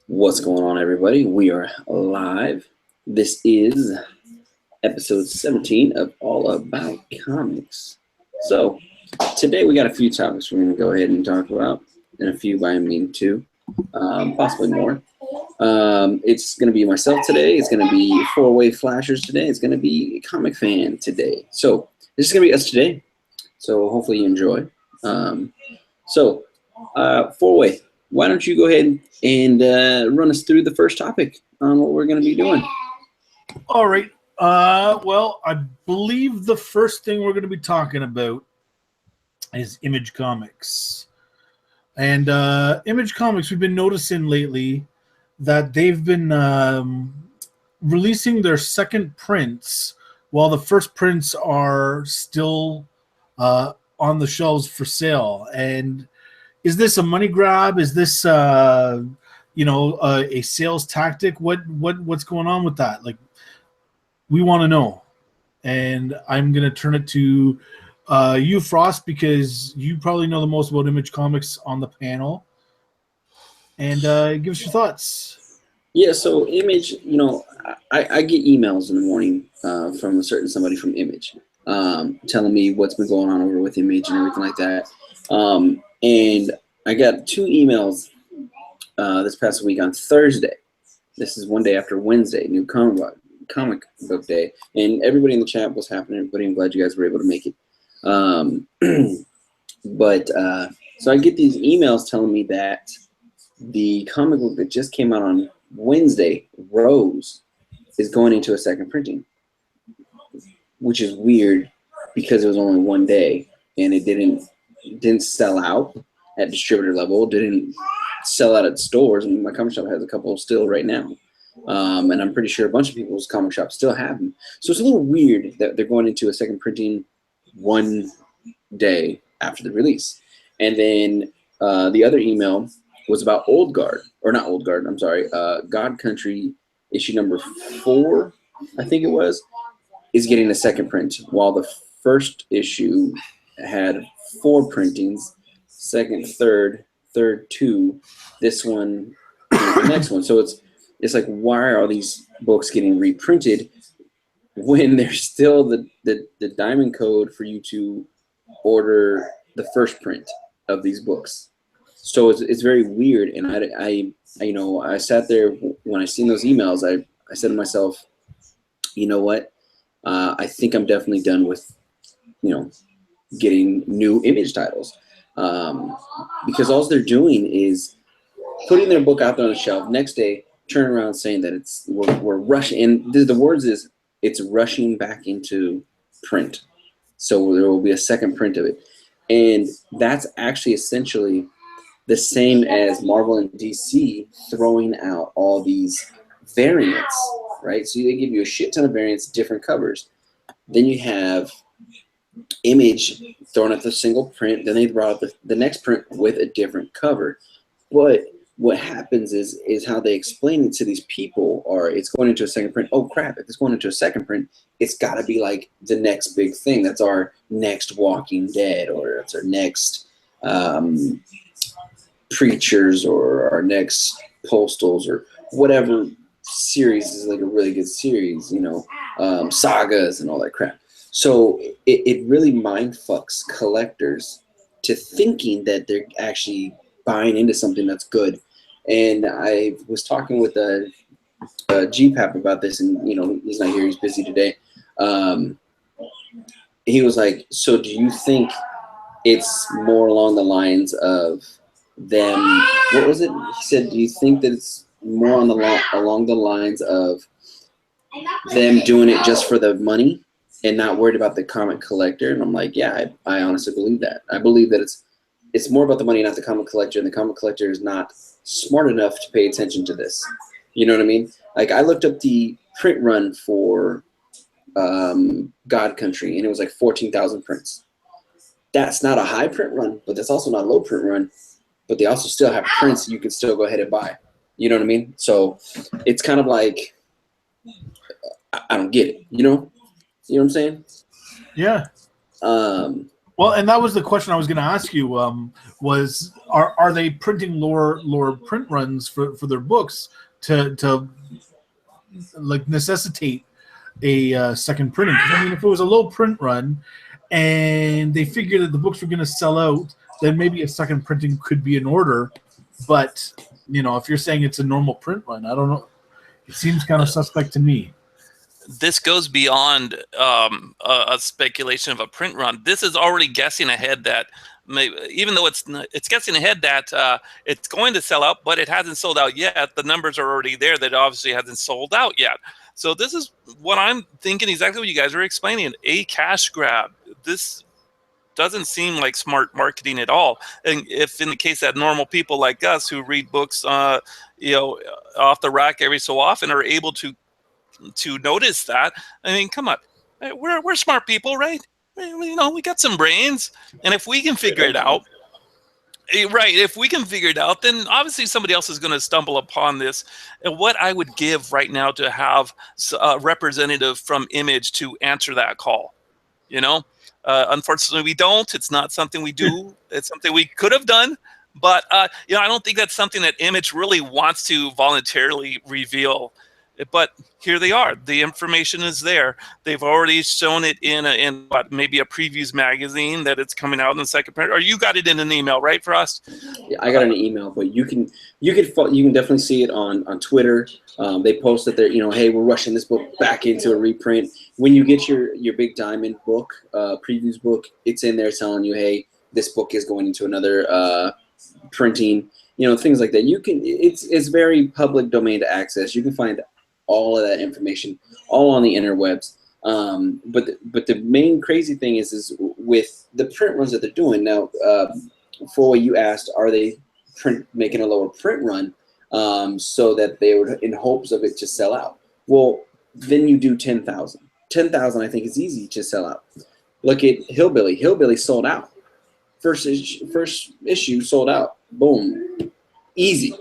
What's going on, everybody? We are live. This is episode 17 of All About Comics. So, today we got a few topics we're going to go ahead and talk about, and a few by I mean two, possibly more. It's going to be myself today. It's going to be four-way flashers today. It's going to be a comic fan today. So, this is going to be us today. So, hopefully, you enjoy. Um, Four-way, why don't you go ahead and run us through the first topic on what we're going to be doing? All right. Well, I believe the first thing we're going to be talking about is Image Comics. And Image Comics, we've been noticing lately that they've been releasing their second prints while the first prints are still on the shelves for sale. And is this a money grab? Is this a sales tactic? What's going on with that? Like, we want to know. And I'm going to turn it to you, Frost, because you probably know the most about Image Comics on the panel. And give us your thoughts. Yeah, so Image, I get emails in the morning from a certain somebody from Image telling me what's been going on over with Image and everything like that. And I got 2 emails this past week on Thursday. This is one day after Wednesday, new comic book day, and everybody in the chat was happy. Everybody, I'm glad you guys were able to make it. So I get these emails telling me that the comic book that just came out on Wednesday, Rose, is going into a second printing, which is weird because it was only one day and it didn't sell out at distributor level, didn't sell out at stores. I mean, my comic shop has a couple still right now. And I'm pretty sure a bunch of people's comic shops still have them. So it's a little weird that they're going into a second printing one day after the release. And then the other email was about Old Guard, or not Old Guard, I'm sorry, God Country issue number 4, I think it was, is getting a second print, while the first issue had 4 printings, second, third 2, this one, the next one. So it's like, why are all these books getting reprinted when there's still the diamond code for you to order the first print of these books? So it's very weird. And I sat there when I seen those emails. I said to myself, you know what? I think I'm definitely done with, getting new Image titles, because all they're doing is putting their book out there on the shelf. Next day, turn around saying that we're rushing, and the words is it's rushing back into print. So there will be a second print of it, and that's actually essentially the same as Marvel and DC throwing out all these variants, right? So they give you a shit ton of variants, different covers. Then you have Image throwing out the single print. Then they brought out the next print with a different cover. But what happens is how they explain it to these people are, it's going into a second print. Oh crap, if it's going into a second print, it's got to be like the next big thing. That's our next Walking Dead, or it's our next Preachers, or our next Postals, or whatever series is like a really good series, sagas and all that crap. So it really mind fucks collectors to thinking that they're actually buying into something that's good. And I was talking with a GPAP about this, and he's not here, he's busy today. He was like, so do you think it's more along the lines of them, what was it? He said, do you think that it's more along the lines of them doing it just for the money and not worried about the comic collector? And I'm like, yeah, I honestly believe that. I believe that it's more about the money, not the comic collector, and the comic collector is not smart enough to pay attention to this. You know what I mean? Like, I looked up the print run for God Country, and it was like 14,000 prints. That's not a high print run, but that's also not a low print run. But they also still have prints you can still go ahead and buy. You know what I mean? So it's kind of like, I don't get it. You know what I'm saying? Yeah. Well, and that was the question I was going to ask you. Was are they printing lower print runs for their books to like necessitate a second printing? 'Cause, I mean, if it was a low print run and they figured that the books were going to sell out, then maybe a second printing could be in order. But if you're saying it's a normal print run, I don't know. It seems kind of suspect to me. This goes beyond a speculation of a print run. This is already guessing ahead that even though it's guessing ahead that it's going to sell out, but it hasn't sold out yet. The numbers are already there that it obviously hasn't sold out yet. So this is what I'm thinking, exactly what you guys are explaining, a cash grab. This doesn't seem like smart marketing at all. And if in the case that normal people like us who read books off the rack every so often are able to notice that, I mean, come on, we're smart people, right? We got some brains, and if we can figure it out, right? If we can figure it out, then obviously somebody else is going to stumble upon this. And what I would give right now to have a representative from Image to answer that call, unfortunately we don't. It's not something we do. It's something we could have done, but I don't think that's something that Image really wants to voluntarily reveal. But here they are. The information is there. They've already shown it in maybe a previews magazine that it's coming out in the second print. Or you got it in an email, right, Frost? Yeah, I got an email, but you can definitely see it on Twitter. They post that they're hey, we're rushing this book back into a reprint. When you get your Big Diamond book, previews book, it's in there telling you, hey, this book is going into another printing. Things like that. It's very public domain to access. You can find all of that information all on the interwebs. But the main crazy thing is with the print runs that they're doing now. For what you asked, are they making a lower print run so that they would in hopes of it to sell out? Well, then you do 10,000. 10,000, I think, is easy to sell out. Look at Hillbilly. Hillbilly sold out. First issue sold out. Boom, easy.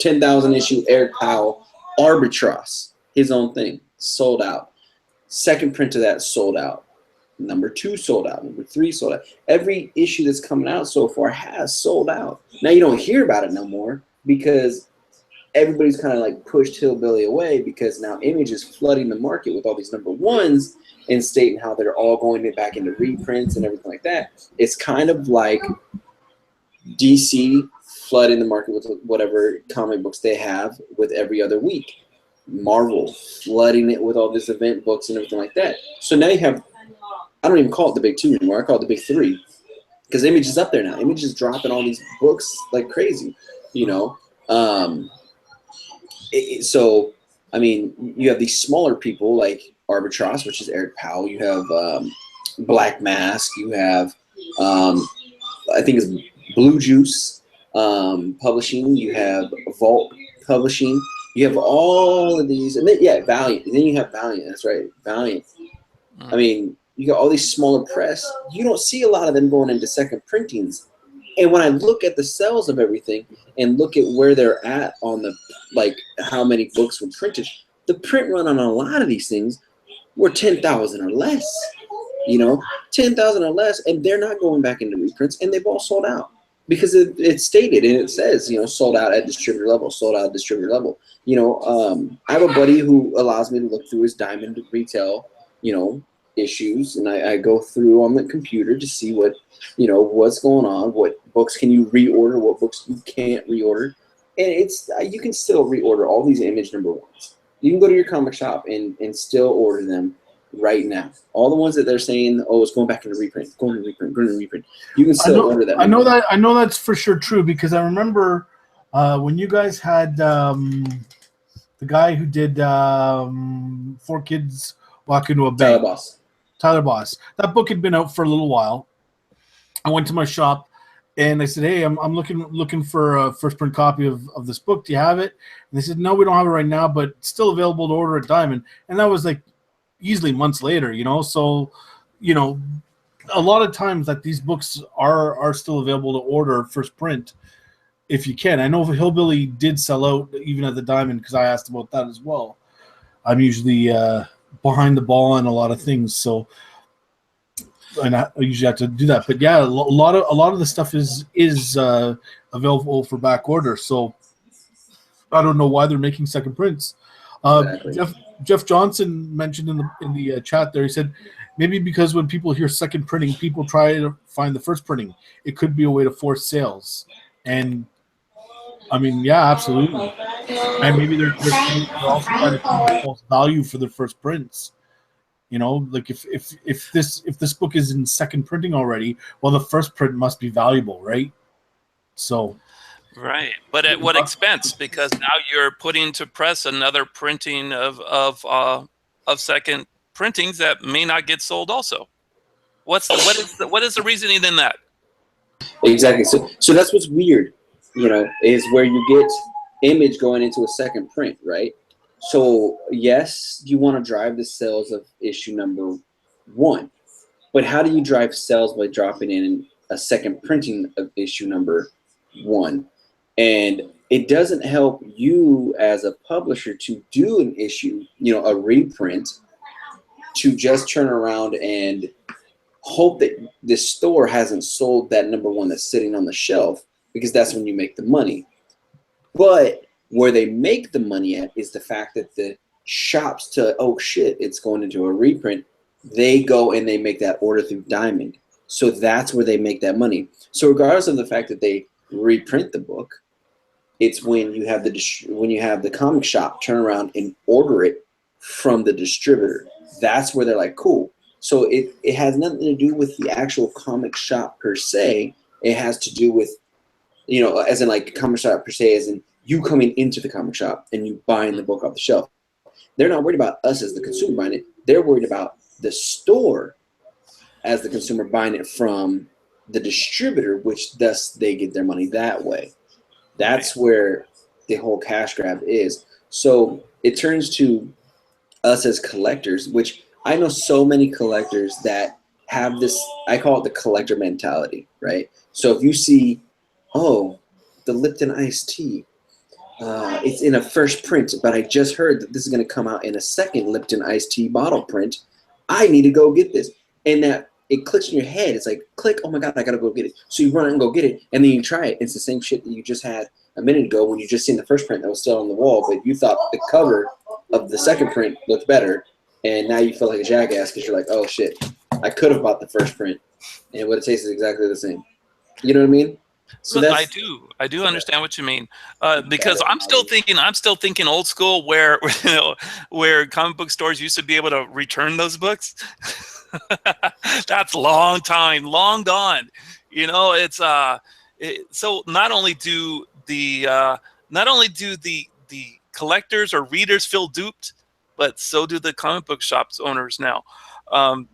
10,000 issue. Eric Powell. Albatross, his own thing, sold out. Second print of that sold out. Number 2 sold out. Number 3 sold out. Every issue that's coming out so far has sold out. Now you don't hear about it no more because everybody's kind of like pushed Hillbilly away because now Image is flooding the market with all these number 1s and stating how they're all going back into reprints and everything like that. It's kind of like DC flooding the market with whatever comic books they have with every other week. Marvel flooding it with all this event books and everything like that. So now you have, I don't even call it the big 2 anymore. I call it the big 3 because Image is up there now. Image is dropping all these books like crazy, So, I mean, you have these smaller people like Albatross, which is Eric Powell. You have Black Mask. You have, I think it's Blue Juice. Publishing, you have Vault Publishing, you have all of these, and then Valiant, and then you have Valiant. That's right, Valiant. I mean, you got all these smaller press. You don't see a lot of them going into second printings. And when I look at the sales of everything and look at where they're at on the how many books were printed, the print run on a lot of these things were 10,000 or less. 10,000 or less, and they're not going back into reprints, and they've all sold out. Because it's stated and it says, sold out at distributor level, sold out at distributor level. I have a buddy who allows me to look through his Diamond retail, issues, and I go through on the computer to see what, what's going on, what books can you reorder, what books you can't reorder, and you can still reorder all these Image number 1s. You can go to your comic shop and still order them right now. All the ones that they're saying, oh, it's going back into reprint, going to reprint. You can still order them. I know that's for sure true because I remember when you guys had the guy who did 4 Kids Walk Into a Bank. Tyler Boss. That book had been out for a little while. I went to my shop and I said, hey, I'm looking for a first print copy of this book. Do you have it? And they said, no, we don't have it right now, but it's still available to order at Diamond. And that was like easily months later, so a lot of times that these books are still available to order first print if you can. I know Hillbilly did sell out even at the Diamond because I asked about that as well. I'm usually behind the ball on a lot of things, so and I usually have to do that. But yeah, a lot of the stuff is available for back order. So I don't know why they're making second prints. Exactly. Jeff Johnson mentioned in the chat there. He said maybe because when people hear second printing, people try to find the first printing. It could be a way to force sales. And I mean, yeah, absolutely. And maybe they're also trying to keep false value for their first prints. You know, like if this book is in second printing already, well, the first print must be valuable, right? So, right, but at what expense? Because now you're putting to press another printing of second printings that may not get sold. Also, what is the reasoning in that? Exactly. So that's what's weird, you know, is where you get Image going into a second print, right? So yes, you want to drive the sales of issue number 1, but how do you drive sales by dropping in a second printing of issue number 1? And it doesn't help you as a publisher to do an issue, you know, a reprint, to just turn around and hope that the store hasn't sold that number 1 that's sitting on the shelf, because that's when you make the money. But where they make the money at is the fact that the shops, to, oh shit, it's going into a reprint, they go and they make that order through Diamond. So that's where they make that money. So regardless of the fact that they reprint the book, it's when you have the comic shop turn around and order it from the distributor. That's where they're like, cool. So it has nothing to do with the actual comic shop per se. It has to do with, you know, as in like comic shop per se, as in you coming into the comic shop and you buying the book off the shelf. They're not worried about us as the consumer buying it. They're worried about the store as the consumer buying it from the distributor, which thus they get their money that way. That's where the whole cash grab is. So it turns to us as collectors, which I know so many collectors that have this, I call it the collector mentality, right? So if you see, oh, the Lipton iced tea, it's in a first print, but I just heard that this is going to come out in a second Lipton iced tea bottle print. I need to go get this. And that it clicks in your head. It's like, click, oh my God, I got to go get it. So you run out and go get it, and then you try it. It's the same shit that you just had a minute ago when you just seen the first print that was still on the wall, but you thought the cover of the second print looked better, and now you feel like a jackass because you're like, oh shit, I could have bought the first print, and what it tastes is exactly the same. You know what I mean? So Look, I do understand what you mean, because I'm still thinking old school, where you know, where comic book stores used to be able to return those books. That's long gone. You know, it's so not only do the collectors or readers feel duped, but so do the comic book shops owners now.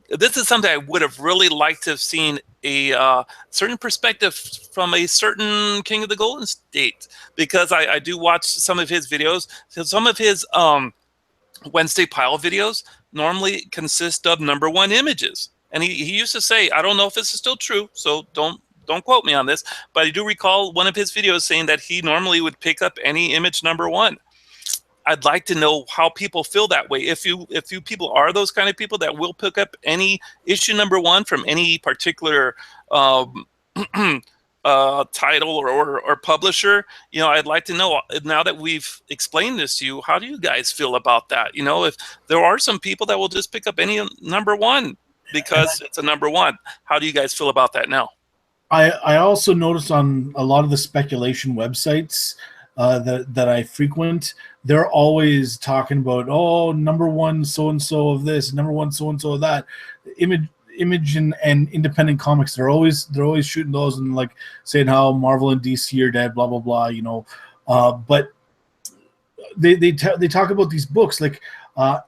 This is something I would have really liked to have seen a certain perspective from a certain King of the Golden State, because I do watch some of his videos. So some of his Wednesday Pile videos normally consist of #1 images. And he used to say, I don't know if this is still true, so don't quote me on this, but I do recall one of his videos saying that he normally would pick up any image #1. I'd like to know how people feel that way. If you people are those kind of people that will pick up any issue #1 from any particular title or publisher, you know, I'd like to know, now that we've explained this to you, how do you guys feel about that? You know, if there are some people that will just pick up any #1 because it's a #1, how do you guys feel about that now? I also noticed on a lot of the speculation websites that I frequent, they're always talking about, oh, #1 so and so of this, #1 so and so of that. Image and independent comics, they're always shooting those and like saying how Marvel and DC are dead, blah blah blah, you know. But they talk about these books like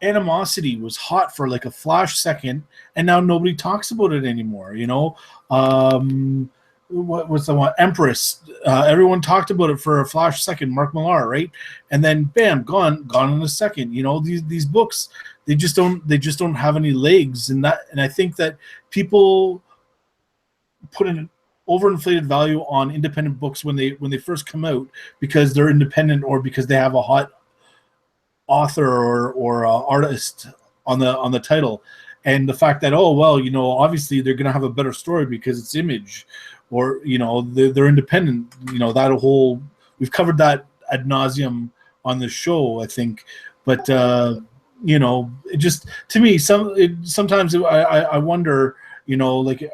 Animosity was hot for like a flash second, and now nobody talks about it anymore, you know. What's the one? Empress. Everyone talked about it for a flash second, Mark Millar, right? And then bam, gone in a second. You know, these books, they just don't have any legs, and I think that people put an overinflated value on independent books when they first come out because they're independent or because they have a hot author or artist on the title. and the fact that, oh well, obviously they're gonna have a better story because it's Image, or they're independent. That whole, we've covered that ad nauseum on the show, I think, but it just, to me, sometimes I wonder, like,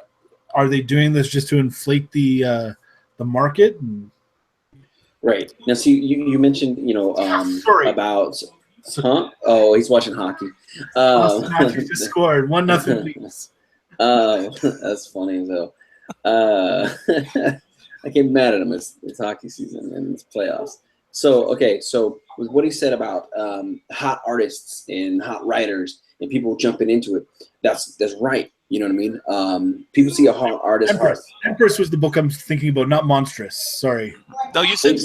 are they doing this just to inflate the market? Right. Now, see, you mentioned, Sorry. about, huh? Oh, he's watching hockey. Austin Matthews just scored 1-0 Leafs. That's funny though. I get mad at him. It's hockey season and it's playoffs. So, okay, so with what he said about hot artists and hot writers and people jumping into it, that's right. You know what I mean? People see a hot artist. Empress was the book I'm thinking about, not Monstrous. Sorry. No, you said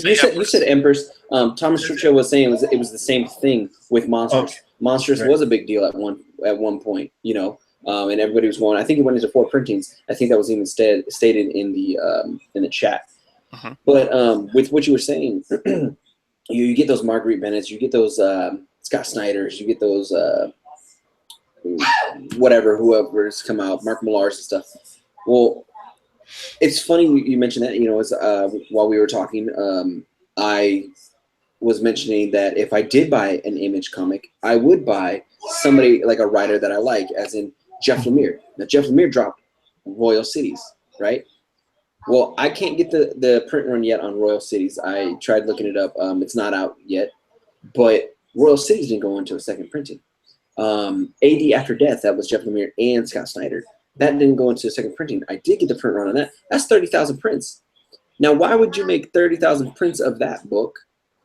Empress. Thomas Churchill was saying it was the same thing with Monstrous. Okay. Monstrous Right. was a big deal at one point, and everybody was going. I think it went into 4 printings. I think that was even stated in the chat. Uh-huh. But with what you were saying, you get those Marguerite Bennett's, you get those Scott Snyders, you get those whoever's come out, Mark Millar's and stuff. Well, it's funny you mentioned that. As while we were talking, I was mentioning that if I did buy an Image comic, I would buy somebody like a writer that I like, as in Jeff Lemire. Now, Jeff Lemire dropped Royal Cities, right? Well, I can't get the print run yet on Royal Cities. I tried looking it up. It's not out yet, but Royal Cities didn't go into a second printing. AD After Death, that was Jeff Lemire and Scott Snyder. That didn't go into a second printing. I did get the print run on that. That's 30,000 prints. Now, why would you make 30,000 prints of that book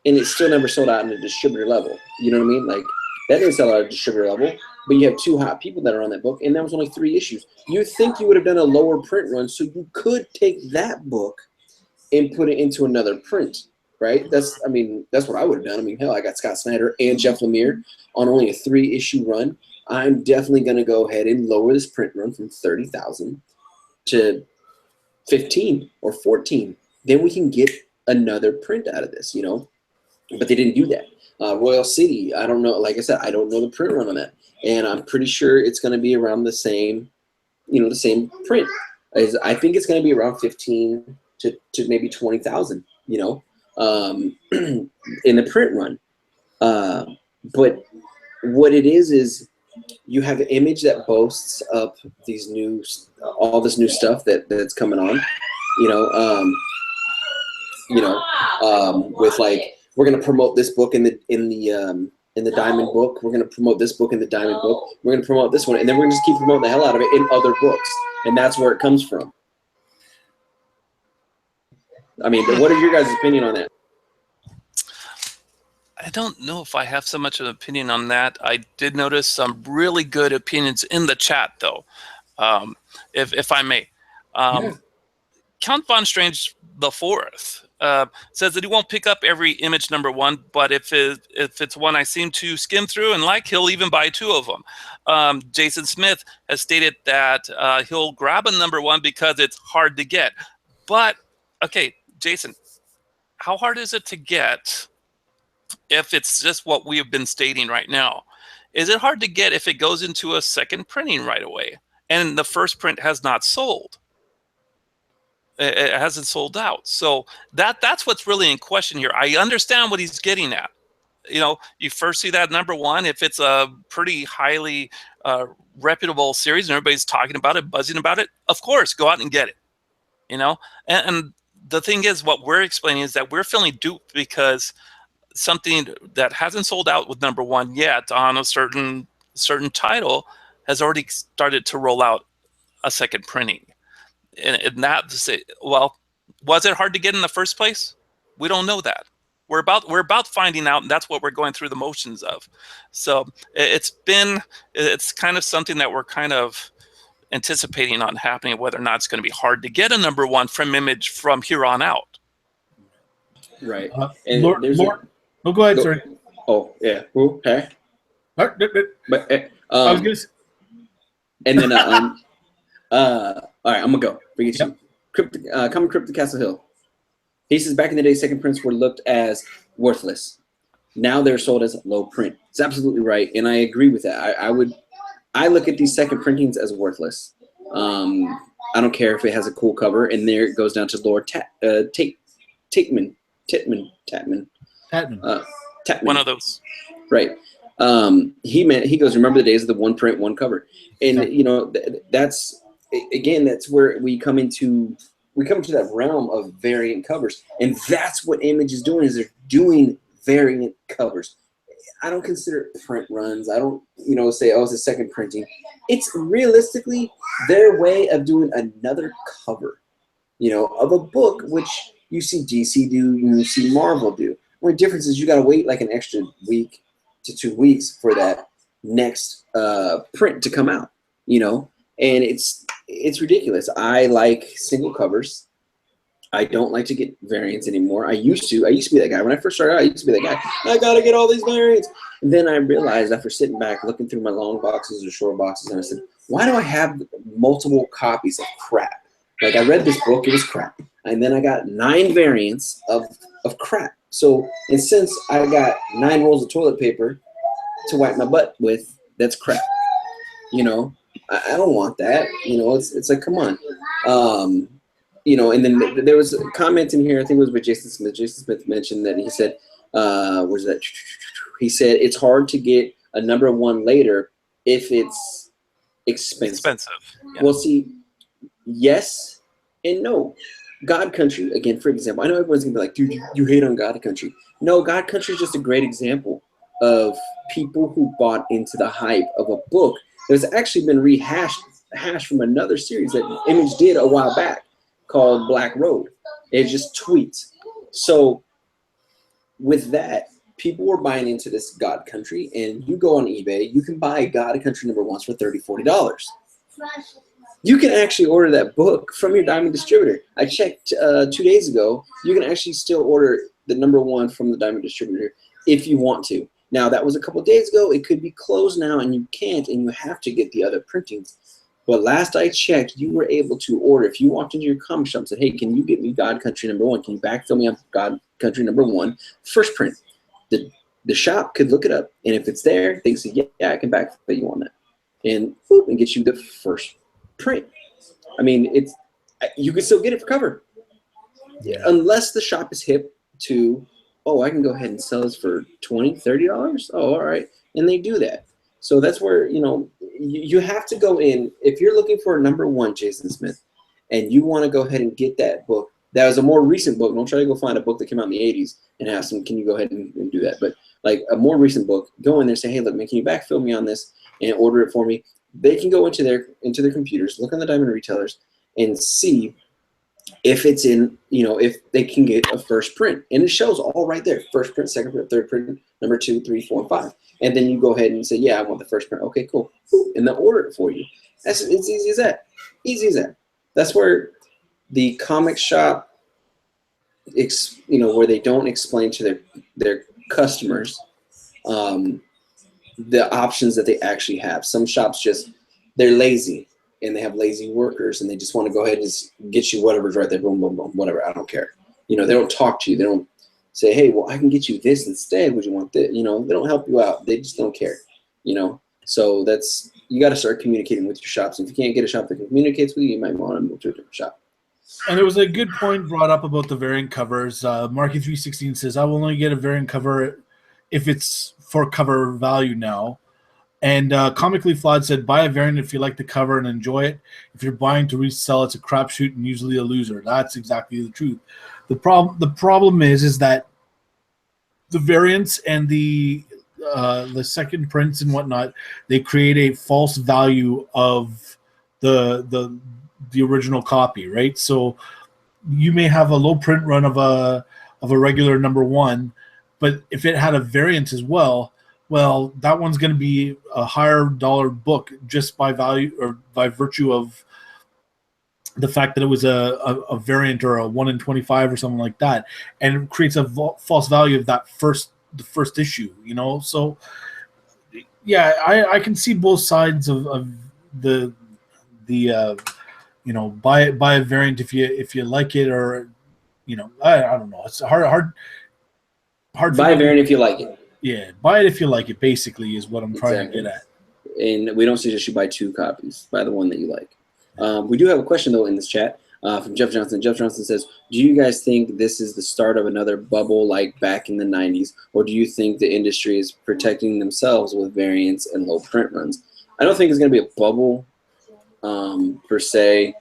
and it still never sold out in a distributor level? You know what I mean? Like, that didn't sell out at a distributor level, but you have 2 hot people that are on that book, and that was only 3 issues. You think you would have done a lower print run so you could take that book and put it into another print, right? That's what I would have done. I mean, hell, I got Scott Snyder and Jeff Lemire on only a 3-issue run. I'm definitely going to go ahead and lower this print run from 30,000 to 15 or 14. Then we can get another print out of this, But they didn't do that. Royal City, I don't know. Like I said, I don't know the print run on that, and I'm pretty sure it's going to be around the same, the same print. I think it's going to be around 15 to maybe 20,000, in the print run. But what it is you have an Image that boasts up all this new stuff that's coming on, with like, we're going to promote this book in the Diamond book. We're going to promote this book in the Diamond book. We're going to promote this one, and then we're going to just keep promoting the hell out of it in other books, and that's where it comes from. I mean, what are your guys' opinion on that? I don't know if I have so much of an opinion on that. I did notice some really good opinions in the chat, though, if I may. Yeah. Count Von Strange the Fourth says that he won't pick up every Image #1, but if it's one I seem to skim through and like, he'll even buy 2 of them. Jason Smith has stated that he'll grab a #1 because it's hard to get. But, okay, Jason, how hard is it to get if it's just what we have been stating right now? Is it hard to get if it goes into a second printing right away and the first print has not sold? It hasn't sold out. So that's what's really in question here. I understand what he's getting at. You first see that #1, if it's a pretty highly reputable series and everybody's talking about it, buzzing about it, of course, go out and get it. And the thing is, what we're explaining is that we're feeling duped because something that hasn't sold out with #1 yet on a certain title has already started to roll out a second printing. And that to say, well, was it hard to get in the first place? We don't know that. We're about finding out, and that's what we're going through the motions of. So it's kind of something that we're kind of anticipating on happening, whether or not it's going to be hard to get a #1 from Image from here on out. Right. And Lord, oh, go ahead, sorry. Oh, yeah. Who? Hey. But I was gonna. And then all right, I'm gonna go. Bring it to you. Common Crypt to Castle Hill. He says back in the day, second prints were looked as worthless. Now they're sold as low print. It's absolutely right, and I agree with that. I look at these second printings as worthless. I don't care if it has a cool cover, and there it goes down to Lord Tatman. One of those. Right. He goes, remember the days of the one print, one cover. And, you know, that's where we come into that realm of variant covers. And that's what Image is doing, is they're doing variant covers. I don't consider it print runs. I don't, say, oh, it's a second printing. It's realistically their way of doing another cover, of a book, which you see DC do, you see Marvel do. The only difference is you got to wait like an extra week to 2 weeks for that next print to come out, and it's ridiculous. I like single covers. I don't like to get variants anymore. I used to be that guy. When I first started out, I used to be that guy. I got to get all these variants. And then I realized after sitting back, looking through my long boxes or short boxes, and I said, why do I have multiple copies of crap? Like, I read this book, it was crap. And then I got 9 variants of crap. So, and since I got 9 rolls of toilet paper to wipe my butt with, that's crap. I don't want that. It's like, come on. And then there was a comment in here, I think it was by Jason Smith. Jason Smith mentioned that he said, where's that? He said, it's hard to get a number 1 later if it's expensive. Yeah. Well, see, yes and no. God Country, again, for example, I know everyone's going to be like, dude, you hate on God Country. No, God Country is just a great example of people who bought into the hype of a book that's actually been rehashed from another series that Image did a while back called Black Road. It's just tweets. So with that, people were buying into this God Country, and you go on eBay, you can buy God Country number 1s for $30, $40. You can actually order that book from your Diamond distributor. I checked 2 days ago. You can actually still order the number 1 from the Diamond distributor if you want to. Now, that was a couple days ago. It could be closed now, and you can't, and you have to get the other printings. But last I checked, you were able to order. If you walked into your comic shop and said, hey, can you get me God Country number 1? Can you backfill me on God Country number 1? First print. The shop could look it up, and if it's there, they can say, yeah, I can backfill you on that. And boop, and get you the first print. I mean, you can still get it for cover. Yeah. Unless the shop is hip to, oh, I can go ahead and sell this for $20, $30. Oh, all right. And they do that. So that's where, you have to go in. If you're looking for a number 1, Jason Smith, and you want to go ahead and get that book, that was a more recent book. Don't try to go find a book that came out in the 80s and ask them, can you go ahead and do that? But like a more recent book, go in there and say, hey, look, man, can you backfill me on this and order it for me? They can go into their computers, look on the Diamond retailers, and see if it's in, if they can get a first print. And it shows all right there. First print, second print, third print, number 2, 3, 4, and 5. And then you go ahead and say, yeah, I want the first print. Okay, cool. And they'll order it for you. It's easy as that. Easy as that. That's where the comic shop, where they don't explain to their customers the options that they actually have. Some shops they're lazy, and they have lazy workers, and they just want to go ahead and just get you whatever's right there, boom, boom, boom, whatever. I don't care. They don't talk to you. They don't say, hey, well, I can get you this instead. Would you want this? They don't help you out. They just don't care. So you got to start communicating with your shops. If you can't get a shop that communicates with you, you might want to move to a different shop. And there was a good point brought up about the variant covers. Marky316 says, I will only get a variant cover if it's for cover value now. And Comically Flawed said, buy a variant if you like the cover and enjoy it. If you're buying to resell, it's a crapshoot and usually a loser. That's exactly the truth. The problem is that the variants and the second prints and whatnot, they create a false value of the original copy, right? So you may have a low print run of a regular number 1, but if it had a variant as well, that one's going to be a higher dollar book just by value or by virtue of the fact that it was a variant or a 1 in 25 or something like that, and it creates a false value of the first issue. So yeah, I can see both sides of the buy a variant if you like it, or I don't know. It's hard. Buy a variant if you like it. Yeah, buy it if you like it. Basically, is what I'm trying to get at. and we don't suggest you buy 2 copies. Buy the one that you like. We do have a question though in this chat from Jeff Johnson. Jeff Johnson says, "Do you guys think this is the start of another bubble like back in the '90s, or do you think the industry is protecting themselves with variants and low print runs?" I don't think it's going to be a bubble per se,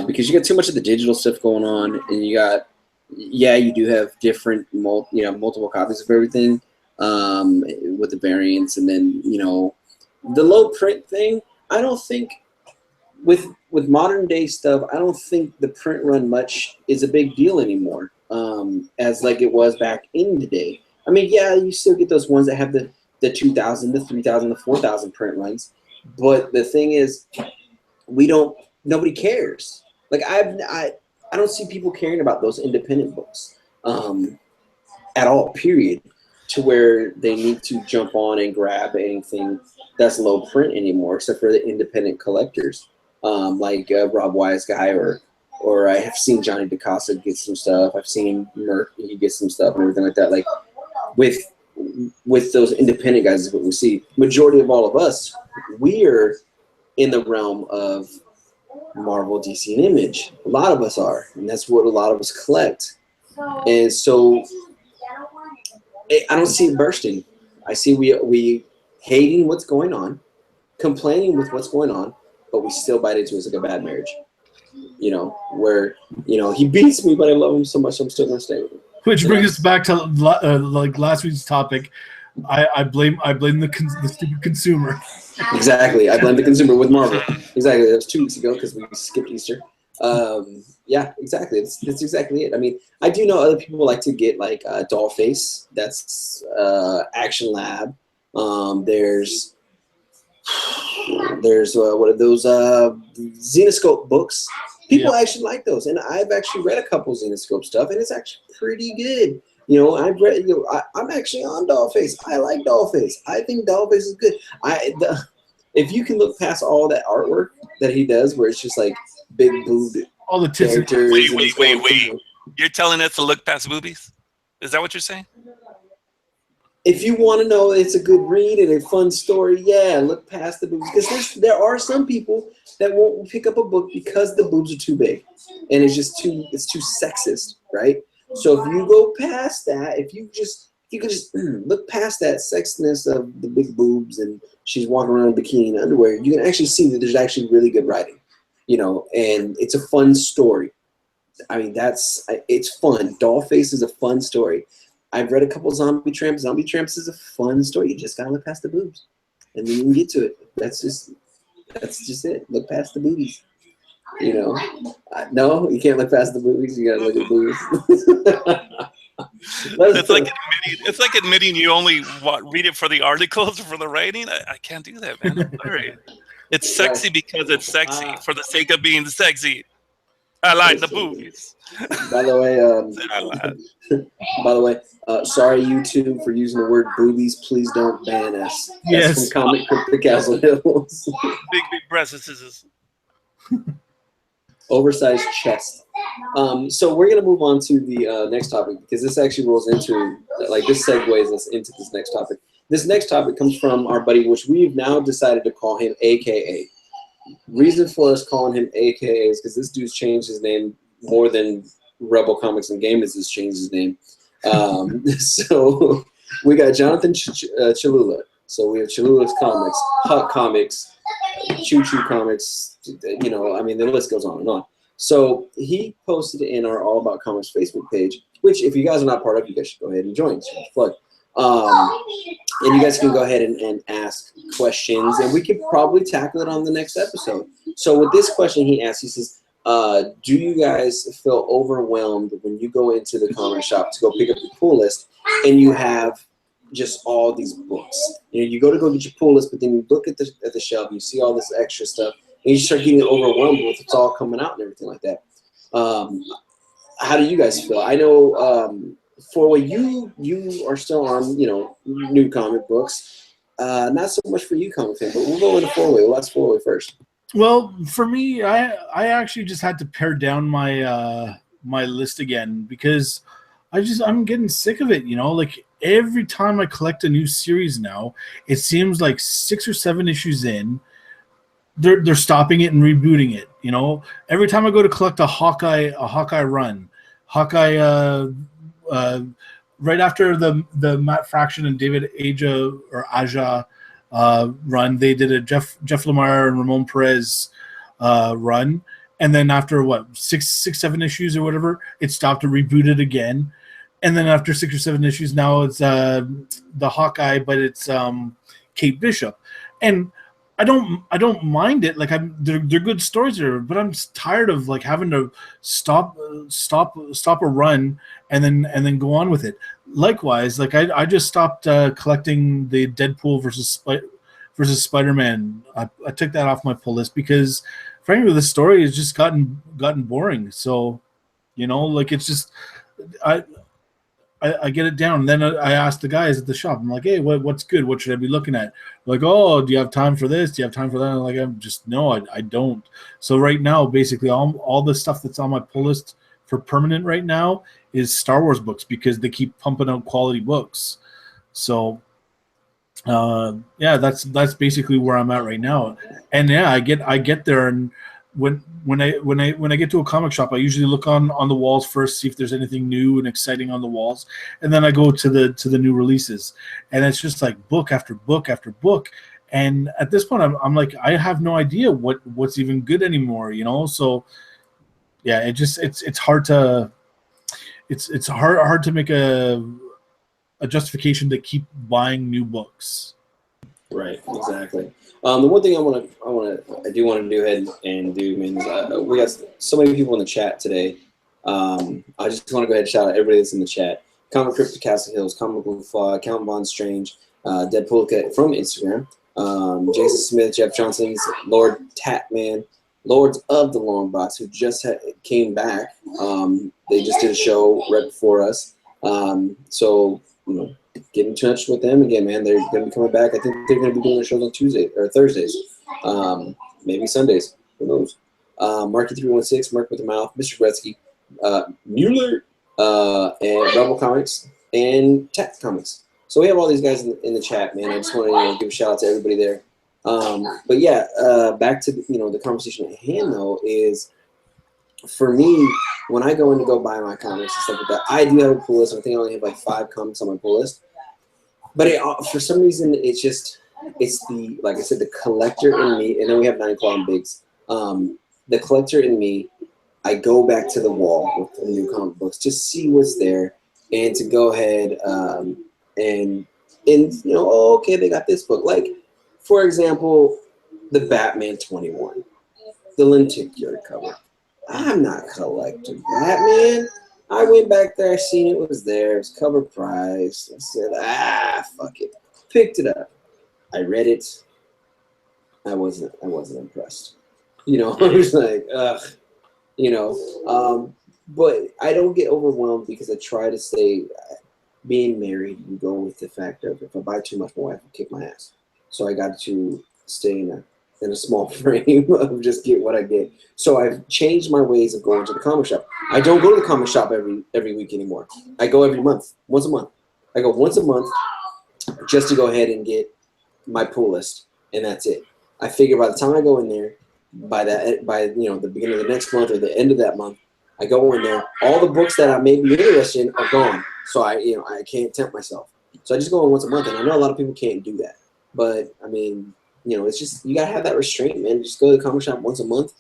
because you got too much of the digital stuff going on, and you got, you do have different multiple copies of everything with the variants, and then the low print thing. I don't think with modern day stuff, I don't think the print run much is a big deal anymore, as like it was back in the day. I mean, yeah, you still get those ones that have the 2,000, the 3,000, the 4,000 print runs, but the thing is, nobody cares. Like I don't see people caring about those independent books at all, period, to where they need to jump on and grab anything that's low print anymore, except for the independent collectors, like Rob Wise guy, or I have seen Johnny DeCosta get some stuff. I've seen Merck, he gets some stuff and everything like that. Like with those independent guys is what we see. Majority of all of us, we're in the realm of Marvel, DC, and Image. A lot of us are, and that's what a lot of us collect. And so I don't see it bursting. I see we hating what's going on, complaining with what's going on, but we still bite into it. It's like a bad marriage, where he beats me, but I love him so much I'm still gonna stay with him. Which brings us back to like last week's topic. I blame the stupid consumer. Exactly, I blame the consumer with Marvel. Exactly, that was 2 weeks ago because we skipped Easter. Yeah, exactly. That's exactly it. I mean, I do know other people like to get like Dollface. That's Action Lab. There's what are those Zenoscope books? People actually like those, and I've actually read a couple Zenoscope stuff, and it's actually pretty good. I've read. I'm actually on Dollface. I like Dollface. I think Dollface is good. If you can look past all that artwork that he does, where it's just like big boob all the tits. characters. Wait. You're telling us to look past boobies? Is that what you're saying? If you want to know it's a good read and a fun story, look past the boobs. Because there are some people that won't pick up a book because the boobs are too big, and it's too sexist, right? So if you go past that, if you can just look past that sexiness of the big boobs and she's walking around in bikini and underwear, you can actually see that there's actually really good writing, and it's a fun story. I mean, it's fun. Dollface is a fun story. I've read a couple Zombie Tramps. Zombie Tramps is a fun story. You just gotta look past the boobs, and then you can get to it. That's just it. Look past the boobies. No, you can't look past the boobies. You gotta look at boobies. It's like admitting you only read it for the articles or for the writing. I can't do that, man. I'm sorry. It's sexy because it's sexy for the sake of being sexy. I like the boobies. By the way, sorry YouTube for using the word boobies. Please don't ban us. Yes. That's from Comic Crypt Castle Hills. Big breasts. Oversized chest. So we're gonna move on to the next topic, because this actually rolls into, like, this segues us into this next topic. This next topic comes from our buddy, which we've now decided to call him AKA. Reason for us calling him AKA is because this dude's changed his name more than Rebel Comics and Gamers has changed his name. So we got Jonathan Cholula. So we have Cholula's Comics, Hut Comics, Choo Choo Comics. I mean, the list goes on and on. So he posted in our All About Comics Facebook page, which if you guys are not part of, you guys should go ahead and join. So plug. And you guys can go ahead and ask questions, and we could probably tackle it on the next episode. So with this question he asked, he says, do you guys feel overwhelmed when you go into the comic shop to go pick up your pull list and you have just all these books? You go get your pull list, but then you look at the shelf and you see all this extra stuff, and you start getting overwhelmed with it's all coming out and everything like that. How do you guys feel? I know for what you are still on, new comic books. Not so much for you, comic fan, but we'll go into four-way. Let's four-way first. Well, for me, I actually just had to pare down my my list again, because I'm getting sick of it, you know, like every time I collect a new series now, it seems like 6 or 7 issues in, they're stopping it and rebooting it, you know. Every time I go to collect a Hawkeye run, Hawkeye uh right after the Matt Fraction and David Aja run, they did a Jeff Lemire and Ramon Perez run, and then after what 7 issues or whatever, it stopped and rebooted again. And then after 6 or 7 issues, now it's the Hawkeye, but it's Kate Bishop, and I don't mind it. Like they're good stories there, but I'm tired of like having to stop a run and then go on with it. Likewise, like I just stopped collecting the Deadpool versus Spider-Man. I took that off my pull list because frankly the story has just gotten boring. So, you know, like it's just I get it down. And then I ask the guys at the shop. I'm like, hey, what's good? What should I be looking at? Like, oh, do you have time for this? Do you have time for that? And I'm like, I'm just no, I don't. So right now, basically, all the stuff that's on my pull list for permanent right now is Star Wars books because they keep pumping out quality books. So, yeah, that's basically where I'm at right now. And yeah, I get there, and when I get to a comic shop, I usually look on the walls first, see if there's anything new and exciting on the walls, and then I go to the new releases, and it's just like book after book after book. And at this point, I'm like, I have no idea what's even good anymore, you know. So yeah, it's hard to it's hard to make a justification to keep buying new books. Right, exactly. The one thing I do want to do ahead and do, man, is we got so many people in the chat today. I just want to go ahead and shout out everybody that's in the chat. Comic Crypto Castle Hills, Comic Blue Fly, Count Von Strange, Deadpool from Instagram, Jason Smith, Jeff Johnson, Lord Tatman, Lords of the Long Box, who just came back. They just did a show right before us. So, you know, get in touch with them again, man. They're going to be coming back. I think they're going to be doing their shows on Tuesday or Thursdays, maybe Sundays. Who knows? Marky316, Mark with the Mouth, Mr. Gretzky, Mueller, and Rebel Comics, and Tech Comics. So we have all these guys in the chat, man. I just want to give a shout out to everybody there. But yeah, back to the conversation at hand though is, for me, when I go in to go buy my comics and stuff like that, I do have a pull list. I think I only have like 5 comics on my pull list. But for some reason, it's the, like I said, the collector in me, and then we have 9 Claw and Biggs. The collector in me, I go back to the wall with the new comic books to see what's there and to go ahead and oh, okay, they got this book. Like, for example, the Batman 21, the lenticular cover. I'm not collecting Batman. I went back there, I seen it was there. It was cover price. I said, fuck it. Picked it up. I read it. I wasn't impressed. I was like, ugh. But I don't get overwhelmed because I try to stay. Being married, you go with the fact of if I buy too much, my wife will kick my ass. So I got to stay in a small frame of just get what I get. So I've changed my ways of going to the comic shop. I don't go to the comic shop every week anymore. I go every month, once a month. I go once a month just to go ahead and get my pull list, and that's it. I figure by the time I go in there, by the beginning of the next month or the end of that month, I go in there. All the books that I may be interested in are gone. So I can't tempt myself. So I just go in once a month, and I know a lot of people can't do that. But I mean, it's just, you gotta have that restraint, man. Just go to the comic shop once a month,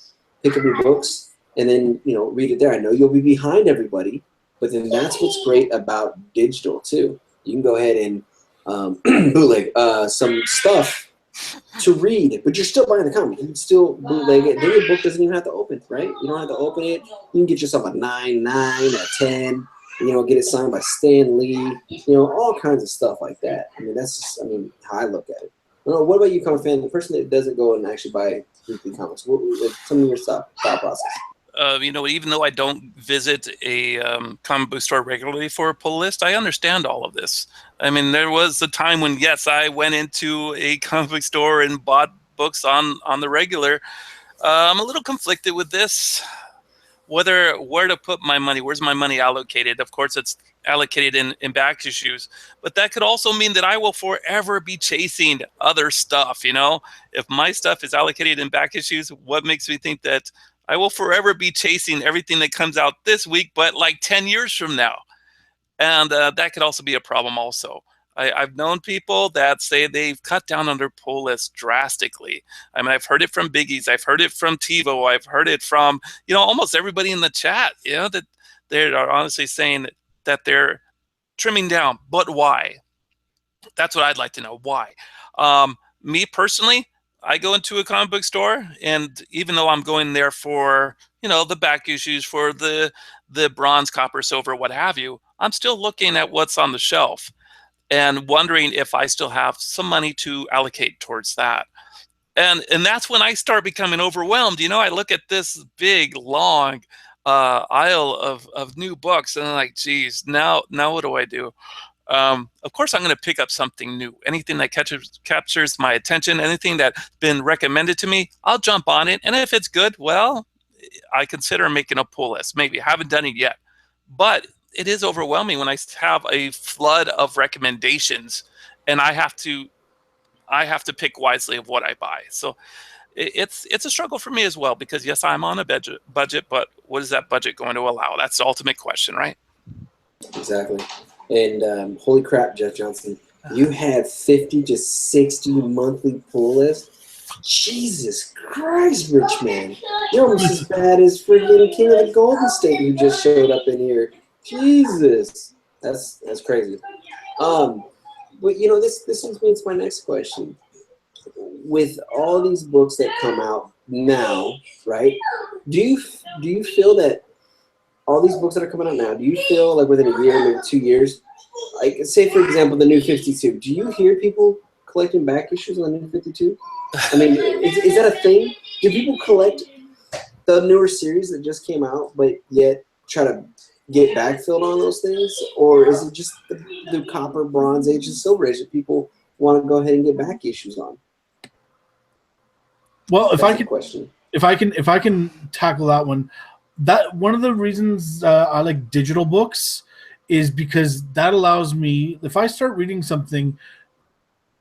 pick up your books, and then read it there. I know you'll be behind everybody, but then that's what's great about digital too. You can go ahead and bootleg some stuff to read, but you're still buying the comic. You can still bootleg it. Then your book doesn't even have to open, right? You don't have to open it. You can get yourself a 9, a 10. Get it signed by Stan Lee. All kinds of stuff like that. I mean, that's just, how I look at it. I don't know, what about you, comic fan? The person that doesn't go and actually buy weekly comics. Tell me your thought process. Even though I don't visit a comic book store regularly for a pull list, I understand all of this. I mean, there was a time when, yes, I went into a comic book store and bought books on the regular. I'm a little conflicted with this. Where to put my money. Where's my money allocated? Of course, it's allocated in back issues. But that could also mean that I will forever be chasing other stuff. You know, if my stuff is allocated in back issues, what makes me think that I will forever be chasing everything that comes out this week, but like 10 years from now? And that could also be a problem also. I've known people that say they've cut down on their pull list drastically. I mean, I've heard it from Biggies. I've heard it from TiVo. I've heard it from, you know, almost everybody in the chat, you know, that they are honestly saying that they're trimming down. But why? That's what I'd like to know. Why? Me personally, I go into a comic book store, and even though I'm going there for, you know, the back issues, for the bronze, copper, silver, what have you, I'm still looking at what's on the shelf and wondering if I still have some money to allocate towards that. And that's when I start becoming overwhelmed. You know, I look at this big, long aisle of new books, and I'm like, geez, now what do I do? Of course, I'm going to pick up something new. Anything that captures my attention, anything that's been recommended to me, I'll jump on it. And if it's good, well, I consider making a pull list. Maybe I haven't done it yet, but it is overwhelming when I have a flood of recommendations, and I have to pick wisely of what I buy. So it's a struggle for me as well, because yes, I'm on a budget, but what is that budget going to allow? That's the ultimate question, right? Exactly. And holy crap, Jeff Johnson, you had 50 to 60 monthly pull lists. Jesus Christ, rich man. You're almost as bad as freaking King of the Golden State who just showed up in here. Jesus. That's crazy. But you know, this leads me to my next question. With all these books that come out now, right? Do you feel that all these books that are coming out now, do you feel like within a year, maybe 2 years, like say for example the New 52, do you hear people collecting back issues on the New 52? I mean, is that a thing? Do people collect the newer series that just came out, but yet try to get backfilled on those things? Or is it just the copper, bronze age, and silver age that people want to go ahead and get back issues on? Well, if That's I can tackle that one, that one of the reasons I like digital books is because that allows me, if I start reading something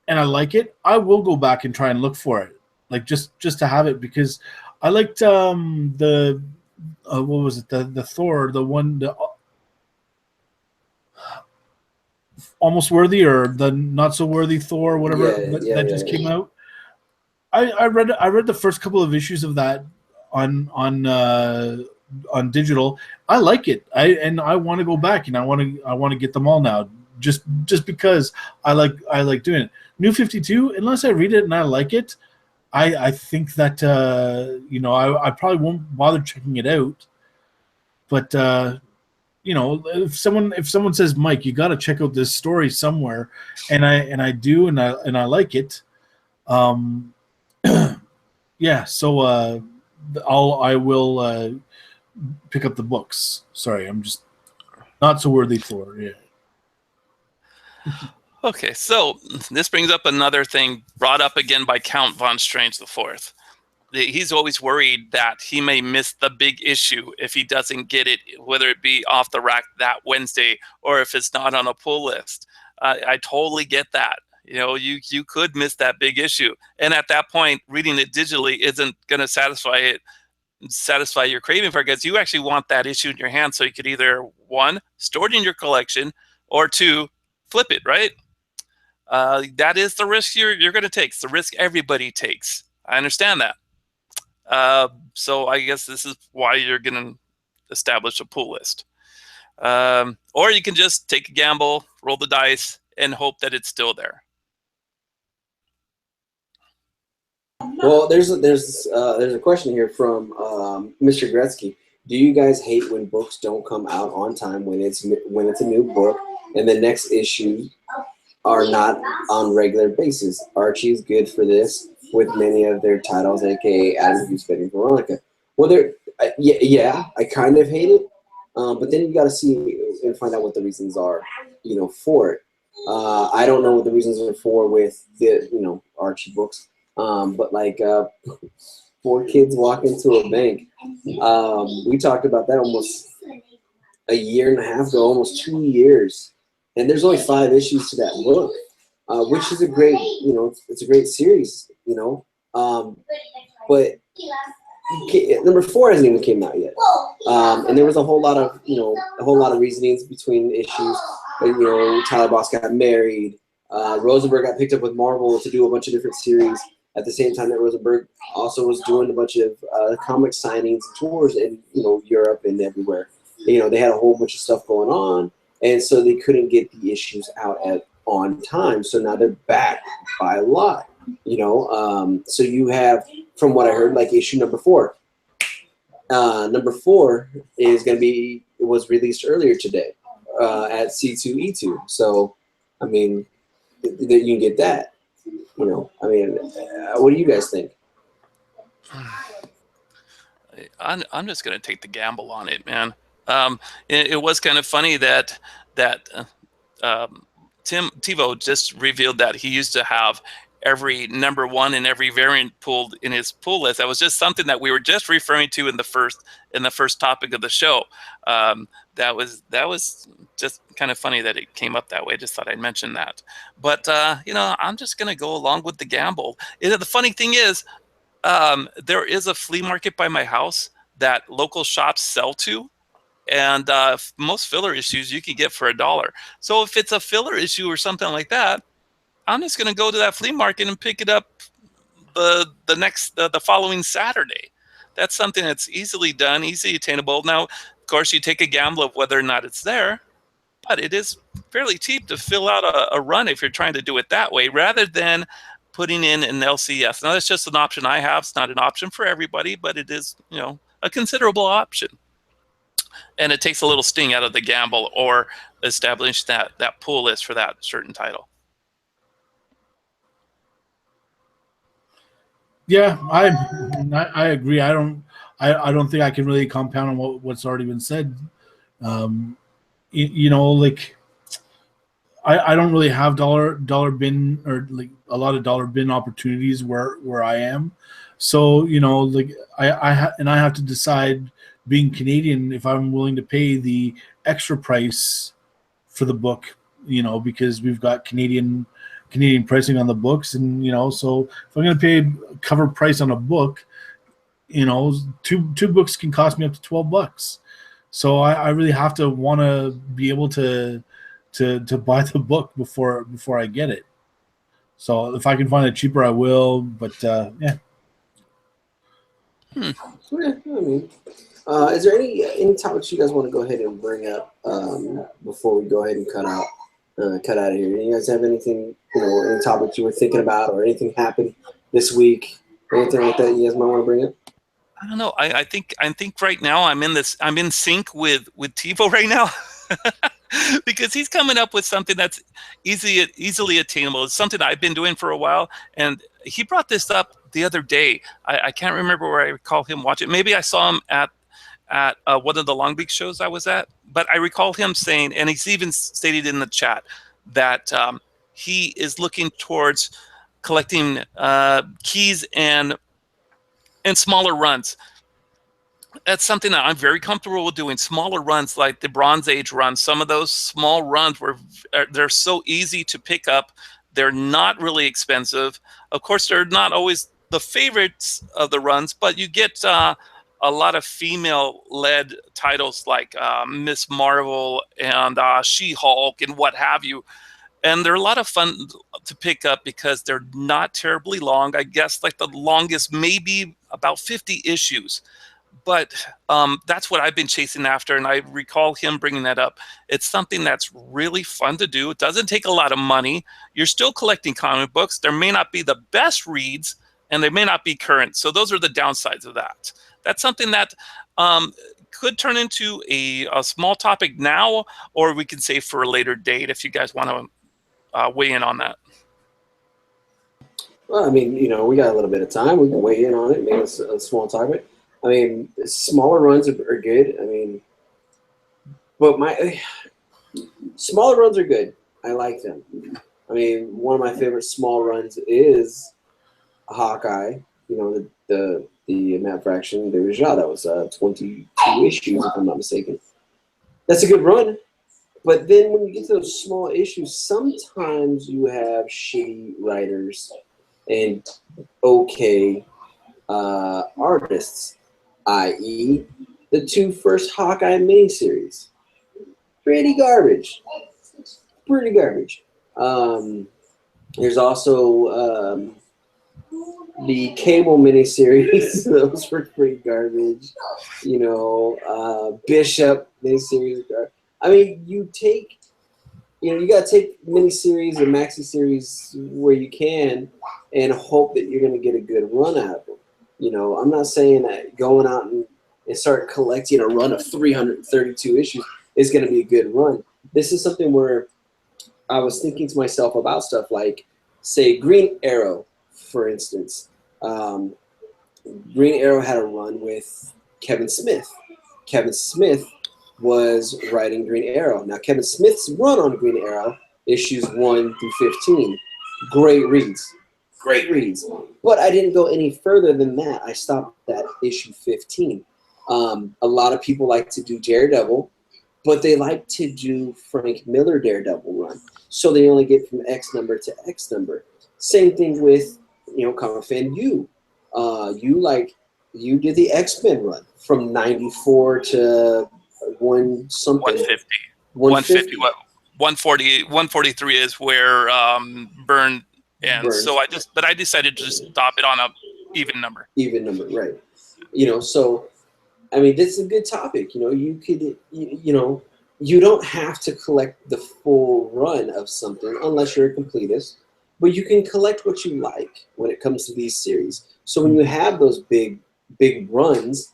and I like it, I will go back and try and look for it, like just to have it, because I liked the what was it, the Thor, the one, the Almost Worthy, or the Not So Worthy Thor, whatever that just came out. I read the first couple of issues of that on digital. I like it. I want to go back, and I want to get them all now, just because I like doing it. New 52, unless I read it and I like it, I think that you know, I probably won't bother checking it out. But you know, if someone says, Mike, you got to check out this story somewhere, and I do, and I like it, yeah. So I will pick up the books. Sorry, I'm just Not So Worthy Thor. Yeah. Okay, so this brings up another thing brought up again by Count Von Strange IV. He's always worried that he may miss the big issue if he doesn't get it, whether it be off the rack that Wednesday or if it's not on a pull list. I totally get that. You know, you could miss that big issue, and at that point, reading it digitally isn't going to satisfy your craving for it, because you actually want that issue in your hand, so you could either, one, store it in your collection, or two, flip it, right? That is the risk you're going to take. It's the risk everybody takes. I understand that. So I guess this is why you're going to establish a pull list. Or you can just take a gamble, roll the dice, and hope that it's still there. Well, there's a question here from Mr. Gretzky. Do you guys hate when books don't come out on time when it's a new book and the next issue are not on regular basis? Archie is good for this with many of their titles, aka Adam Hughes Betty Veronica. Well, yeah, I kind of hate it, but then you got to see and find out what the reasons are, you know, for it. I don't know what the reasons are for with the, you know, Archie books, but like 4 kids walk into a bank. We talked about that almost a year and a half ago, almost 2 years, and there's only 5 issues to that book, which is a great, it's a great series, but number 4 hasn't even came out yet, and there was a whole lot of reasonings between the issues. Tyler Boss got married. Rosenberg got picked up with Marvel to do a bunch of different series at the same time that Rosenberg also was doing a bunch of comic signings and tours in Europe and everywhere. They had a whole bunch of stuff going on, and so they couldn't get the issues out on time. So now they're back by a lot. So you have, from what I heard, like issue number 4. Number 4 is going to be, it was released earlier today at C2E2. So, I mean, you can get that. What do you guys think? I'm just going to take the gamble on it, man. It was kind of funny that Tim Tebow just revealed that he used to have every number 1 in every variant pulled in his pull list. That was just something that we were just referring to in the first topic of the show. That was just kind of funny that it came up that way. Just thought I'd mention that. But I'm just gonna go along with the gamble. The funny thing is, there is a flea market by my house that local shops sell to. And most filler issues you can get for $1. So if it's a filler issue or something like that, I'm just going to go to that flea market and pick it up the following Saturday. That's something that's easily done, easily attainable. Now, of course, you take a gamble of whether or not it's there, but it is fairly cheap to fill out a run if you're trying to do it that way, rather than putting in an LCS. Now, that's just an option I have. It's not an option for everybody, but it is, a considerable option. And it takes a little sting out of the gamble or establish that pull list for that certain title. Yeah, I agree. I don't think I can really compound on what's already been said. Like I don't really have dollar bin or like a lot of dollar bin opportunities where I am. So like I have to decide, being Canadian, if I'm willing to pay the extra price for the book, because we've got Canadian pricing on the books, and so if I'm going to pay cover price on a book, two books can cost me up to $12. So I really have to want to be able to buy the book before I get it. So if I can find it cheaper, I will. But yeah. Is there any topics you guys want to go ahead and bring up before we go ahead and cut out of here? You guys have anything, any topics you were thinking about, or anything happened this week, anything like that you guys might want to bring up? I don't know. I think right now I'm in sync with Tebow right now. Because he's coming up with something that's easily attainable. It's something I've been doing for a while, and he brought this up the other day. I can't remember where I recall him watching. Maybe I saw him at one of the Long Beach shows I was at, but I recall him saying, and he's even stated in the chat, that he is looking towards collecting keys and smaller runs. That's something that I'm very comfortable with doing. Smaller runs, like the Bronze Age runs. Some of those small runs they're so easy to pick up. They're not really expensive. Of course, they're not always the favorites of the runs, but you get a lot of female-led titles like Miss Marvel and She-Hulk and what have you. And they're a lot of fun to pick up because they're not terribly long. I guess like the longest maybe about 50 issues. But that's what I've been chasing after, and I recall him bringing that up. It's something that's really fun to do. It doesn't take a lot of money. You're still collecting comic books. There may not be the best reads, and they may not be current. So those are the downsides of that. That's something that could turn into a small topic now, or we can save for a later date if you guys want to weigh in on that. Well, I mean, we got a little bit of time. We can weigh in on it, make it a small topic. I mean, smaller runs are good. I mean, but smaller runs are good. I like them. I mean, one of my favorite small runs is Hawkeye. The Matt Fraction de Rajah. That was 22 issues, if I'm not mistaken. That's a good run. But then when you get to those small issues, sometimes you have shitty writers and okay artists, i.e., the 2 first Hawkeye miniseries. Pretty garbage. Pretty garbage. There's also the Cable miniseries. Those were pretty garbage. Bishop miniseries. I mean, you got to take miniseries and maxi series where you can and hope that you're going to get a good run out of them. I'm not saying that going out and start collecting a run of 332 issues is going to be a good run. This is something where I was thinking to myself about stuff like, say, Green Arrow, for instance. Green Arrow had a run with Kevin Smith. Kevin Smith was writing Green Arrow. Now, Kevin Smith's run on Green Arrow, issues 1 through 15, great reads. Great reads. But I didn't go any further than that. I stopped at issue 15. A lot of people like to do Daredevil, but they like to do Frank Miller Daredevil run. So they only get from X number to X number. Same thing with, Comic Fan You. You did the X-Men run from 94 to 150. 143 is where Byrne ends. So I decided to just stop it on a even number. Even number, right. So I mean, this is a good topic. You could, you don't have to collect the full run of something unless you're a completist, but you can collect what you like when it comes to these series. So when you have those big runs,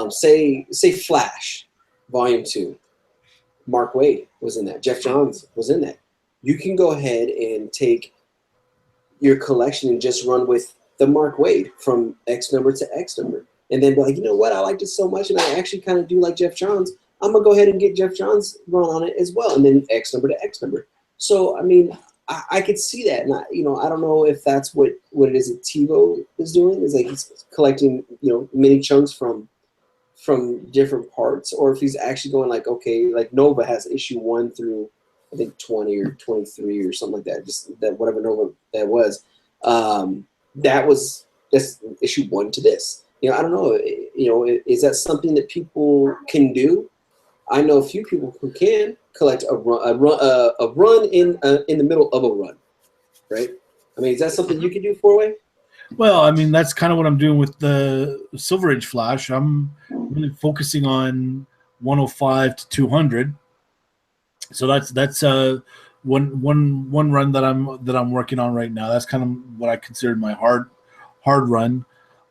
say Flash, Volume 2, Mark Waid was in that. Jeff Johns was in that. You can go ahead and take your collection and just run with the Mark Waid from X number to X number. And then be like, you know what, I liked it so much, and I actually kind of do like Jeff Johns. I'm going to go ahead and get Jeff Johns' run on it as well, and then X number to X number. So, I mean, I could see that. And I don't know if that's what it is that TiVo is doing, is like he's collecting, mini chunks from different parts, or if he's actually going like, okay, like Nova has issue 1 through, I think, 20 or 23 or something like that, just that whatever Nova that was. That's issue 1 to this. I don't know. Is that something that people can do? I know a few people who can collect a run in the middle of a run, right? I mean, is that something you can do, Four-Way? Well, I mean, that's kind of what I'm doing with the Silver Age Flash. I'm really focusing on 105 to 200. So that's one run that I'm working on right now. That's kind of what I considered my hard run.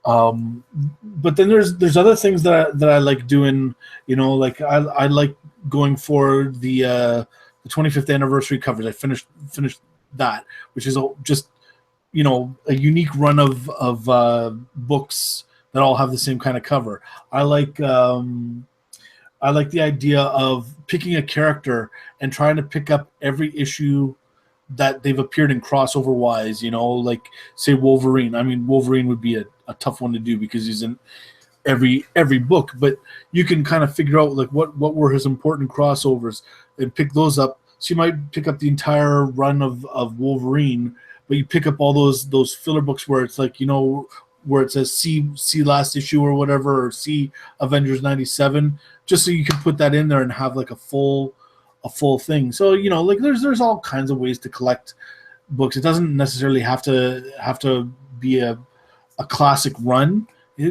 But then there's other things that I like doing, like I like going for the 25th anniversary covers. I finished that, which is just a unique run of books that all have the same kind of cover. I like the idea of picking a character and trying to pick up every issue that they've appeared in crossover wise, like say Wolverine. I mean, Wolverine would be a tough one to do because he's in every book, but you can kind of figure out like what were his important crossovers and pick those up. So you might pick up the entire run of Wolverine, but you pick up all those filler books where it's like, where it says see last issue or whatever, or see Avengers 97, just so you can put that in there and have like a full thing. So like there's all kinds of ways to collect books. It doesn't necessarily have to be a classic run. I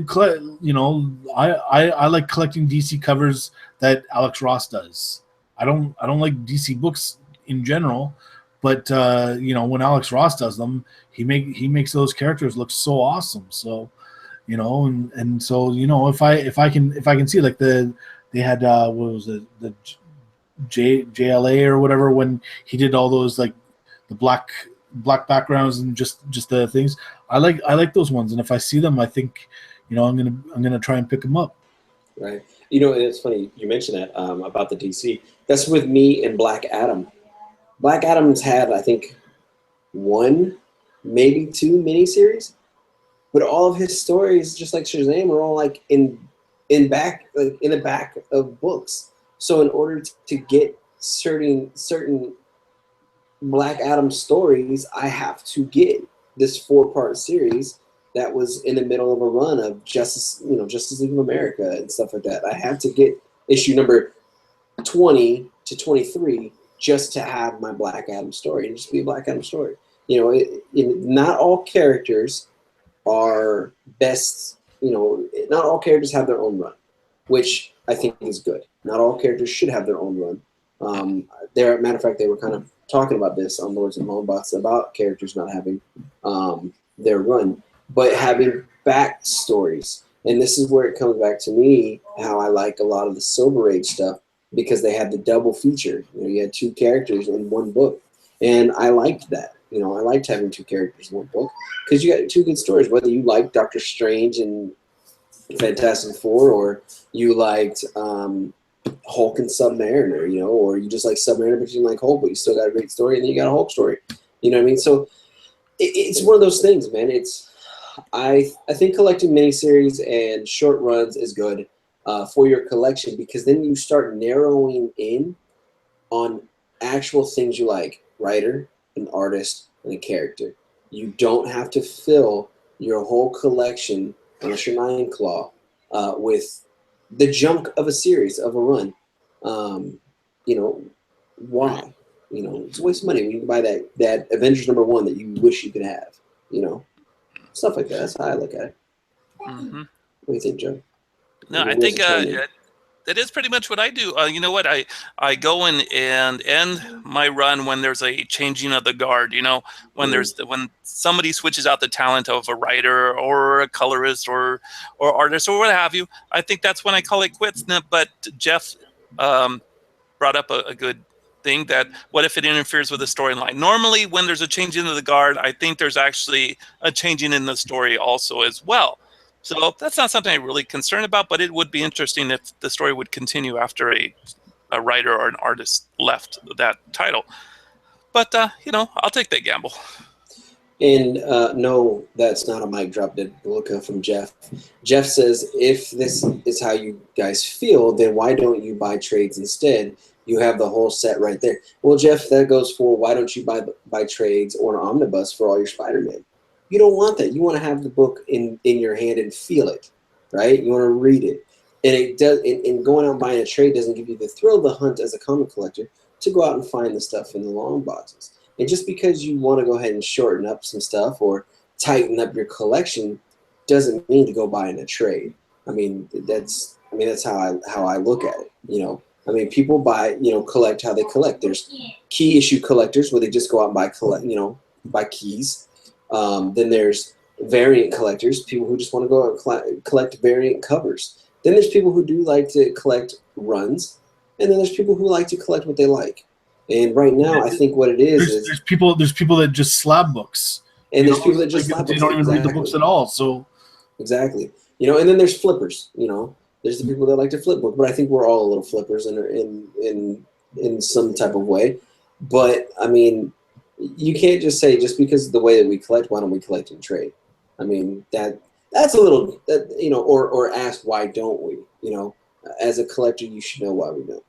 like collecting DC covers that Alex Ross does. I don't like DC books in general, but when Alex Ross does them, he makes those characters look so awesome. So and so if I can see like they had what was it, the JLA or whatever, when he did all those like the black backgrounds and just the things. I like those ones, and if I see them, I think I'm gonna try and pick them up. Right. It's funny you mentioned that about the DC. That's with me and Black Adam. Black Adam's had, I think, 1, maybe 2 miniseries, but all of his stories, just like Shazam, are all like in the back of books. So in order to get certain Black Adam stories, I have to get this 4-part series that was in the middle of a run of Justice League of America and stuff like that. I have to get issue number 20 to 23 just to have my Black Adam story and just be a Black Adam story. Not all characters are best. Not all characters have their own run, which I think is good. Not all characters should have their own run. Matter of fact, they were kind of talking about this on Lords and Longbox about characters not having their run, but having backstories. And this is where it comes back to me, how I like a lot of the Silver Age stuff, because they had the double feature. You had 2 characters in one book. And I liked that. I liked having 2 characters in one book because you got 2 good stories, whether you liked Doctor Strange and Fantastic Four, or you liked Hulk and Submariner, or you just like Submariner but you didn't like Hulk, but you still got a great story, and then you got a Hulk story. You know what I mean? So it's one of those things, man. I think collecting miniseries and short runs is good for your collection, because then you start narrowing in on actual things you like: writer, an artist, and a character. You don't have to fill your whole collection, unless you're Nine Claw, with the junk of a series, of a run. Why? It's a waste of money when you can buy that Avengers #1 that you wish you could have. Stuff like that. That's how I look at it. Mm-hmm. What do you think, Joe? No, I think that is pretty much what I do. You know what? I go in and end my run when there's a changing of the guard. When when somebody switches out the talent of a writer or a colorist or artist or what have you. I think that's when I call it quits. But Jeff brought up a good thing, that what if it interferes with the storyline? Normally, when there's a changing of the guard, I think there's actually a changing in the story also as well. So that's not something I'm really concerned about, but it would be interesting if the story would continue after a writer or an artist left that title. But, I'll take that gamble. And no, that's not a mic drop, Deadpoolica, from Jeff. Jeff says, if this is how you guys feel, then why don't you buy trades instead? You have the whole set right there. Well, Jeff, that goes for, why don't you buy trades or an omnibus for all your Spider-Man? You don't want that. You want to have the book in your hand and feel it, right? You want to read it. And it does. And going out and buying a trade doesn't give you the thrill of the hunt as a comic collector to go out and find the stuff in the long boxes. And just because you want to go ahead and shorten up some stuff or tighten up your collection doesn't mean to go buy in a trade. That's how I look at it. People buy, collect how they collect. There's key issue collectors where they just go out and buy keys. Then there's variant collectors, people who just want to go out and collect variant covers. Then there's people who do like to collect runs, and then there's people who like to collect what they like. And right now, I think what it is there's people that just slab books, and there's people that just slab books. They don't even read the books at all. So exactly, and then there's flippers. There's the people that like to flip books, but I think we're all a little flippers in some type of way. But you can't just say, just because of the way that we collect, why don't we collect and trade? That's a little, or ask, why don't we? As a collector, you should know why we don't.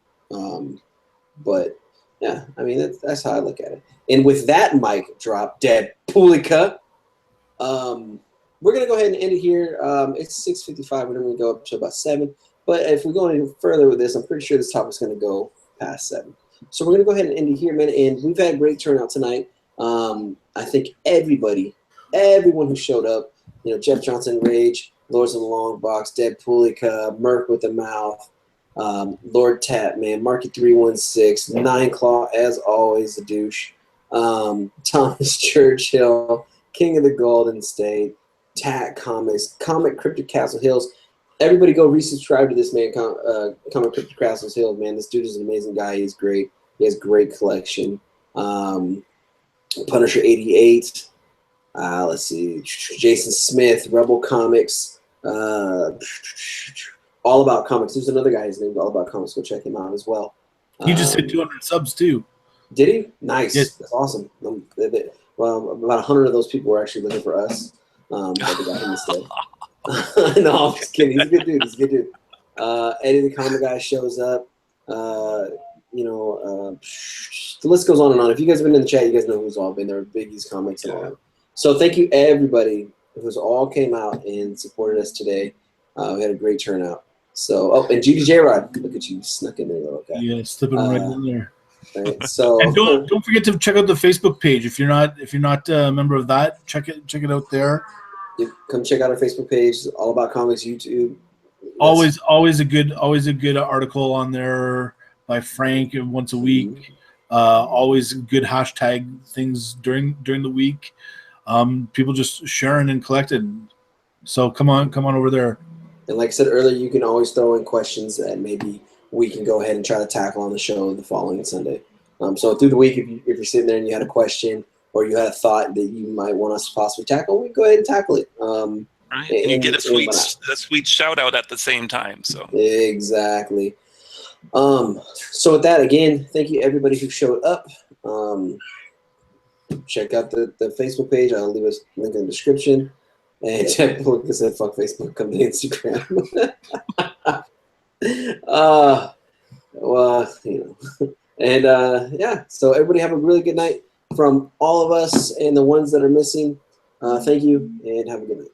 But yeah, that's how I look at it. And with that mic drop, Deadpoolica, we're gonna go ahead and end it here. It's 6:55. We're gonna go up to about 7. But if we go any further with this, I'm pretty sure this topic's gonna go past 7. So we're going to go ahead and end it here, man. And we've had a great turnout tonight. I think everyone who showed up, Jeff Johnson, Rage, Lords of the Long Box, Deadpoolica, Merc with the Mouth, Lord Tap, man, Marky 316, Nine Claw, as always, the douche, Thomas Churchill, King of the Golden State, Tat Comics, Comic Cryptic Castle Hills. Everybody go resubscribe to this man, Comic Cryptic Castle Hills, man. This dude is an amazing guy. He's great. He has great collection. Punisher 88. Let's see. Jason Smith, Rebel Comics. All About Comics. There's another guy who's named All About Comics. Go check him out as well. He just hit 200 subs too. Did he? Nice. Yes. That's awesome. Well, about 100 of those people were actually looking for us. But they got him instead. No, I'm just kidding. He's a good dude. Eddie the Comic Guy shows up. The list goes on and on. If you guys have been in the chat, you guys know who's all been there. Biggie's Comics and all that. So thank you everybody who's all came out and supported us today. We had a great turnout. So and Judy J Rod, look at you, snuck in there, little guy. Yeah, slipping right in there. Right, so And don't forget to check out the Facebook page. If you're not a member of that, check it out there. come check out our Facebook page. It's All About Comics YouTube. Always a good article on there by Frank once a week. Always good hashtag things during the week. People just sharing and collecting. So come on over there. And like I said earlier, you can always throw in questions that maybe we can go ahead and try to tackle on the show the following Sunday. So through the week, if you're sitting there and you had a question or you had a thought that you might want us to possibly tackle, we go ahead and tackle it. Right, and you get a sweet shout out at the same time. So exactly. So with that, again, thank you everybody who showed up. Check out the Facebook page. I'll leave a link in the description. And check, like I said, fuck Facebook, come to Instagram. And so everybody have a really good night from all of us and the ones that are missing. Thank you and have a good night.